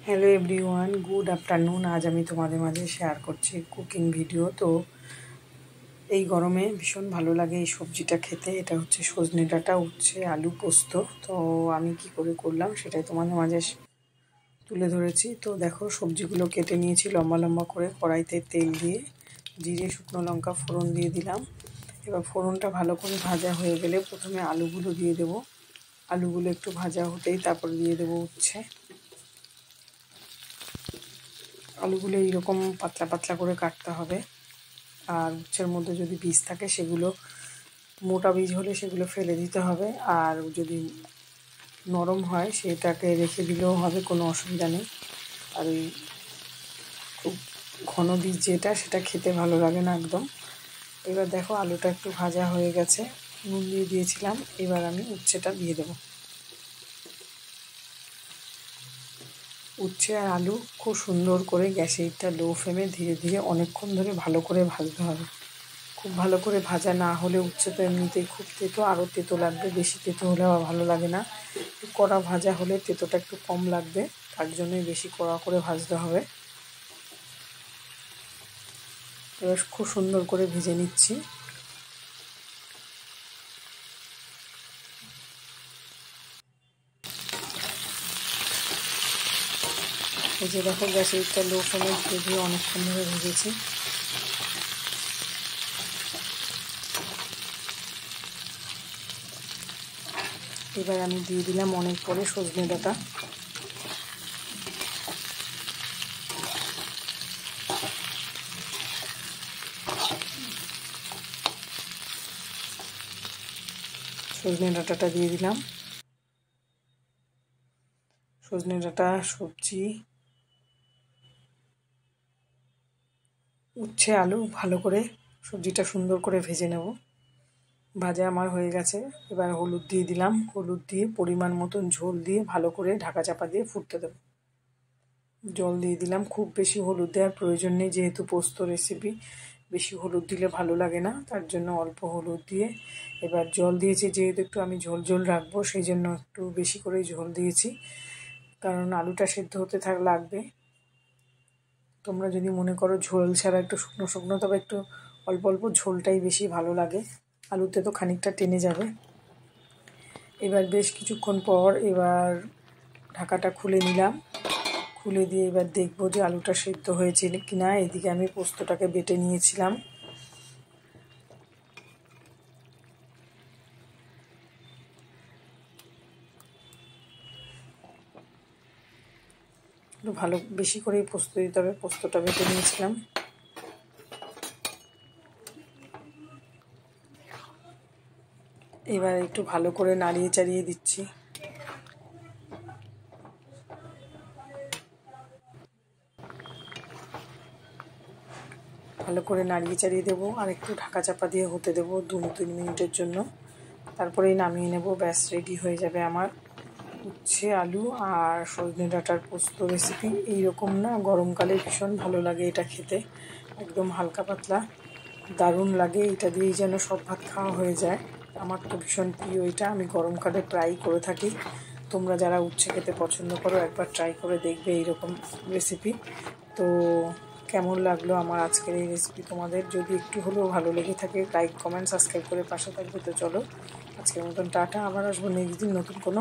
Hello everyone, good afternoon. আজ আমি তোমাদের মাঝে শেয়ার করছি কুকিং ভিডিও। তো এই গরমে ভীষণ ভালো লাগে এই সবজিটা খেতে। এটা হচ্ছে সজনে ডাঁটা, উচ্ছে, আলু পোস্ত। তো আমি কি করে করলাম সেটাই তোমাদের মাঝে তুলে ধরেছি। তো দেখো, সবজিগুলো কেটে নিয়েছি লম্বা লম্বা করে। কড়াইতে তেল দিয়ে জিরে, শুকনো লঙ্কা ফোড়ন দিয়ে দিলাম। এবার ফোড়নটা ভালো করে ভাজা হয়ে গেলে প্রথমে আলুগুলো দিয়ে দেবো। আলুগুলো একটু ভাজা হতেই তারপর দিয়ে দেবো উচ্ছে। আলুগুলো এইরকম পাতলা পাতলা করে কাটতে হবে। আর উচ্ছের মধ্যে যদি বীজ থাকে সেগুলো, মোটা বীজ হলে সেগুলো ফেলে দিতে হবে। আর যদি নরম হয় সেটাকে রেখে দিলেও হবে, কোনো অসুবিধা নেই। আর ওই খুব ঘন বীজ যেটা, সেটা খেতে ভালো লাগে না একদম। এবার দেখো, আলুটা একটু ভাজা হয়ে গেছে, নুন দিয়ে দিয়েছিলাম। এবার আমি উচ্ছেটা দিয়ে দেবো। উচ্ছে আর আলু খুব সুন্দর করে গ্যাসেরটা লো ফ্লেমে ধীরে ধীরে অনেকক্ষণ ধরে ভালো করে ভাজতে হবে। খুব ভালো করে ভাজা না হলে উচ্ছে তো এমনিতেই খুব তেতো, আরও তেতো লাগবে। বেশি তেতো হলে আবার ভালো লাগে না। কড়া ভাজা হলে তেতোটা একটু কম লাগবে, তার জন্যই বেশি কড়া করে ভাজতে হবে। এবার খুব সুন্দর করে ভেজে নিচ্ছি। এই যে দেখো, গ্যাসেরটা লো ফ্লেমে ধীরে ধীরে অনেকক্ষণ ধরে ভেজেছি। এবার আমি দিয়ে দিলাম অনেক পরে সজনে ডাঁটা। সজনে ডাঁটাটা দিয়ে দিলাম। সজনে ডাঁটা, সবজি, উচ্ছে, আলু ভালো করে সবজিটা সুন্দর করে ভেজে নেব। ভাজা আমার হয়ে গেছে। এবার হলুদ দিয়ে দিলাম। হলুদ দিয়ে পরিমাণ মতন ঝোল দিয়ে ভালো করে ঢাকা চাপা দিয়ে ফুটতে দেবো। জল দিয়ে দিলাম। খুব বেশি হলুদ দেওয়ার প্রয়োজন নেই, যেহেতু পোস্ত রেসিপি বেশি হলুদ দিলে ভালো লাগে না, তার জন্য অল্প হলুদ দিয়ে। এবার জল দিয়েছি, যেহেতু একটু আমি ঝোল ঝোল রাখবো সেই জন্য একটু বেশি করেই ঝোল দিয়েছি, কারণ আলুটা সেদ্ধ হতে লাগবে। তোমরা যদি মনে করো ঝোল ছাড়া একটু শুকনো শুকনো, তবে একটু অল্প অল্প ঝোলটাই বেশি ভালো লাগে, আলুতে তো খানিকটা টেনে যাবে। এবার বেশ কিছুক্ষণ পর এবার ঢাকাটা খুলে নিলাম। খুলে দিয়ে এবার দেখবো যে আলুটা সেদ্ধ হয়েছে কি না। এদিকে আমি পোস্তটাকে বেটে নিয়েছিলাম। একটু ভালো বেশি করেই পোস্ত দিতে হবে। পোস্তটা বেটে নিয়েছিলাম। এবার একটু ভালো করে নাড়িয়ে চাড়িয়ে দিচ্ছি। ভালো করে নাড়িয়ে চাড়িয়ে দেবো আর একটু ঢাকা চাপা দিয়ে হতে দেবো 2-3 মিনিটের জন্য। তারপরেই নামিয়ে নেব। ব্যাস রেডি হয়ে যাবে আমার উচ্ছে, আলু আর সজনে ডাঁটার পোস্ত রেসিপি। এইরকম না, গরমকালে ভীষণ ভালো লাগে এটা খেতে, একদম হালকা পাতলা, দারুণ লাগে। এটা দিয়েই যেন সব ভাত খাওয়া হয়ে যায়। আমার তো ভীষণ প্রিয় এটা, আমি গরমকালে প্রায়ই করে থাকি। তোমরা যারা উচ্ছে খেতে পছন্দ করো একবার ট্রাই করে দেখবে এইরকম রেসিপি। তো কেমন লাগলো আমার আজকের এই রেসিপি তোমাদের? যদি একটু হলেও ভালো লেগে থাকে, লাইক, কমেন্ট, সাবস্ক্রাইব করে পাশে থাকবে। তো চলো, আজকের মতন টাটা। আবার আসবো নেক্সট দিন নতুন কোনো